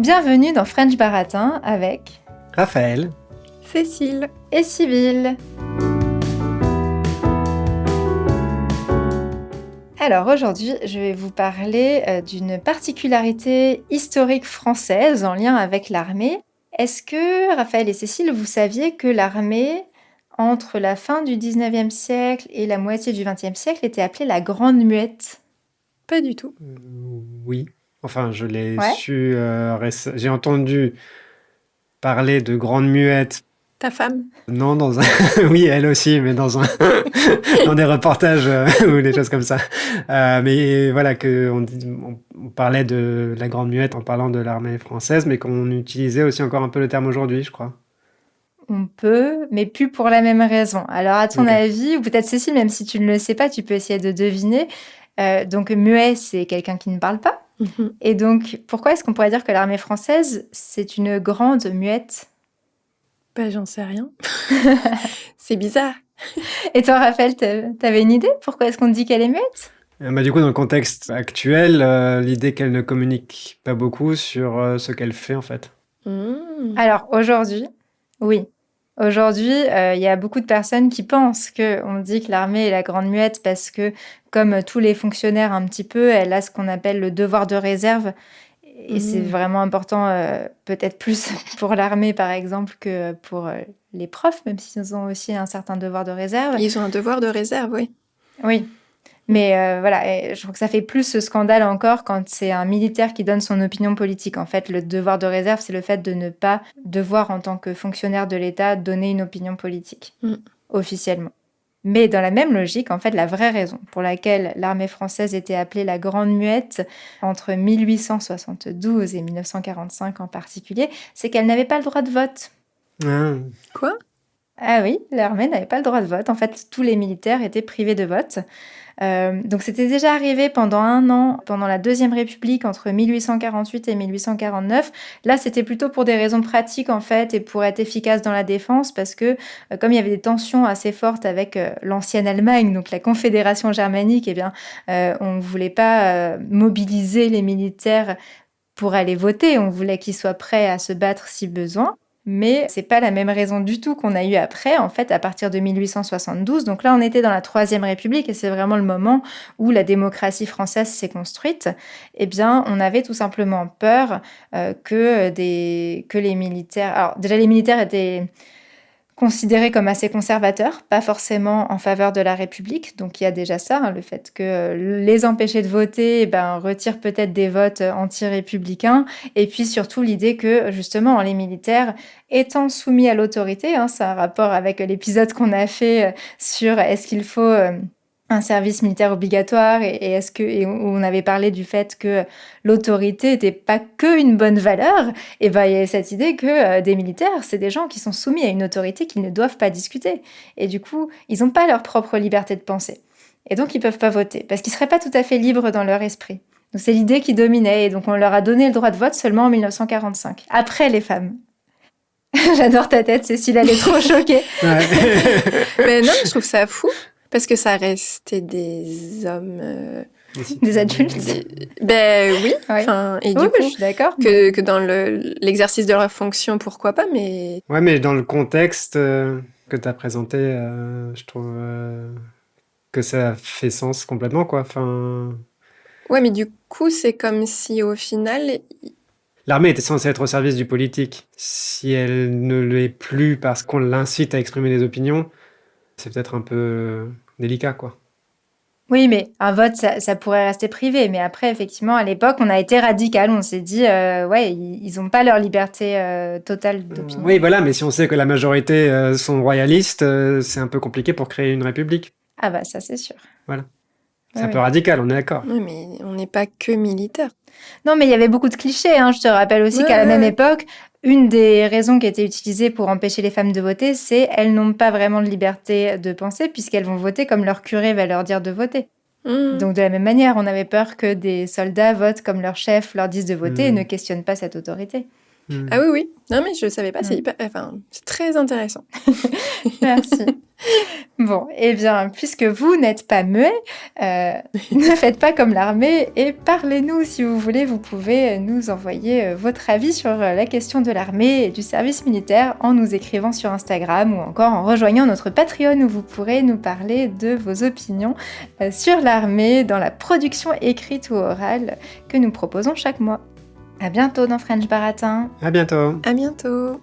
Bienvenue dans French Baratin avec Raphaël, Cécile et Sibylle. Alors aujourd'hui, je vais vous parler d'une particularité historique française en lien avec l'armée. Est-ce que, Raphaël et Cécile, vous saviez que l'armée, entre la fin du 19e siècle et la moitié du 20e siècle, était appelée la Grande Muette? Pas du tout. oui. Enfin, je l'ai Ouais. su j'ai entendu parler de Grande Muette. Ta femme? Non, dans un... oui, elle aussi, mais dans un... dans des reportages ou des choses comme ça. Mais voilà, on parlait de la Grande Muette en parlant de l'armée française, mais qu'on utilisait aussi encore un peu le terme aujourd'hui, je crois. On peut, mais plus pour la même raison. Alors, à ton Ok. avis, ou peut-être Cécile, même si tu ne le sais pas, tu peux essayer de deviner. Donc, muet, c'est quelqu'un qui ne parle pas. Et donc, pourquoi est-ce qu'on pourrait dire que l'armée française, c'est une grande muette? Bah, j'en sais rien. C'est bizarre. Et toi, Raphaël, t'avais une idée? Pourquoi est-ce qu'on dit qu'elle est muette? Du coup, dans le contexte actuel, l'idée qu'elle ne communique pas beaucoup sur ce qu'elle fait, en fait. Alors, aujourd'hui, oui. Aujourd'hui, il y a beaucoup de personnes qui pensent qu'on dit que l'armée est la grande muette parce que, comme tous les fonctionnaires un petit peu, elle a ce qu'on appelle le devoir de réserve. Et c'est vraiment important, peut-être plus pour l'armée, par exemple, que pour les profs, même s'ils ont aussi un certain devoir de réserve. Ils ont un devoir de réserve, oui. Oui. Mais voilà, et je trouve que ça fait plus ce scandale encore quand c'est un militaire qui donne son opinion politique. En fait, le devoir de réserve, c'est le fait de ne pas devoir, en tant que fonctionnaire de l'État, donner une opinion politique, officiellement. Mais dans la même logique, en fait, la vraie raison pour laquelle l'armée française était appelée la Grande Muette entre 1872 et 1945 en particulier, c'est qu'elle n'avait pas le droit de vote. Quoi? Ah oui, l'armée n'avait pas le droit de vote. En fait, tous les militaires étaient privés de vote. Donc c'était déjà arrivé pendant un an, pendant la Deuxième République, entre 1848 et 1849. Là, c'était plutôt pour des raisons pratiques, en fait, et pour être efficace dans la défense, parce que comme il y avait des tensions assez fortes avec l'ancienne Allemagne, donc la Confédération germanique, eh bien, on ne voulait pas mobiliser les militaires pour aller voter. On voulait qu'ils soient prêts à se battre si besoin. Mais c'est pas la même raison du tout qu'on a eu après, en fait, à partir de 1872. Donc là, on était dans la Troisième République et c'est vraiment le moment où la démocratie française s'est construite. Eh bien, on avait tout simplement peur que les militaires... Alors, déjà, les militaires étaient considérés comme assez conservateurs, pas forcément en faveur de la République. Donc il y a déjà ça, hein, le fait que les empêcher de voter retire peut-être des votes anti-républicains. Et puis surtout l'idée que justement les militaires étant soumis à l'autorité, hein, c'est un rapport avec l'épisode qu'on a fait sur est-ce qu'il faut... un service militaire obligatoire et on avait parlé du fait que l'autorité n'était pas qu'une bonne valeur, et il y a cette idée que des militaires, c'est des gens qui sont soumis à une autorité qu'ils ne doivent pas discuter. Et du coup, ils n'ont pas leur propre liberté de penser. Et donc, ils ne peuvent pas voter, parce qu'ils ne seraient pas tout à fait libres dans leur esprit. Donc, c'est l'idée qui dominait, et donc on leur a donné le droit de vote seulement en 1945, après les femmes. J'adore ta tête, Cécile, elle est trop choquée. Mais non, je trouve ça fou. Parce que ça restait des hommes... Des adultes. Ben oui. Ouais. Et du Oui, coup, je suis d'accord. que dans l'exercice de leur fonction, pourquoi pas, mais... Ouais, mais dans le contexte que tu as présenté, je trouve que ça fait sens complètement, quoi. Ouais, mais du coup, c'est comme si au final... L'armée était censée être au service du politique. Si elle ne l'est plus parce qu'on l'incite à exprimer des opinions, c'est peut-être un peu délicat, quoi. Oui, mais un vote, ça pourrait rester privé. Mais après, effectivement, à l'époque, on a été radical. On s'est dit, ouais, ils n'ont pas leur liberté totale d'opinion. Oui, voilà, mais si on sait que la majorité sont royalistes, c'est un peu compliqué pour créer une république. Ah bah ça, c'est sûr. Voilà. C'est Ouais, un peu radical, on est d'accord. Oui, mais on n'est pas que militaire. Non, mais il y avait beaucoup de clichés. Hein. Je te rappelle aussi qu'à la même époque, une des raisons qui était utilisée pour empêcher les femmes de voter, c'est qu'elles n'ont pas vraiment de liberté de penser puisqu'elles vont voter comme leur curé va leur dire de voter. Donc de la même manière, on avait peur que des soldats votent comme leur chef leur disent de voter et ne questionnent pas cette autorité. Ah oui, oui. Non, mais je savais pas, c'est très intéressant. Merci. Bon, eh bien, puisque vous n'êtes pas muet, ne faites pas comme l'armée et parlez-nous si vous voulez. Vous pouvez nous envoyer votre avis sur la question de l'armée et du service militaire en nous écrivant sur Instagram ou encore en rejoignant notre Patreon où vous pourrez nous parler de vos opinions sur l'armée dans la production écrite ou orale que nous proposons chaque mois. À bientôt dans French Baratin. À bientôt. À bientôt.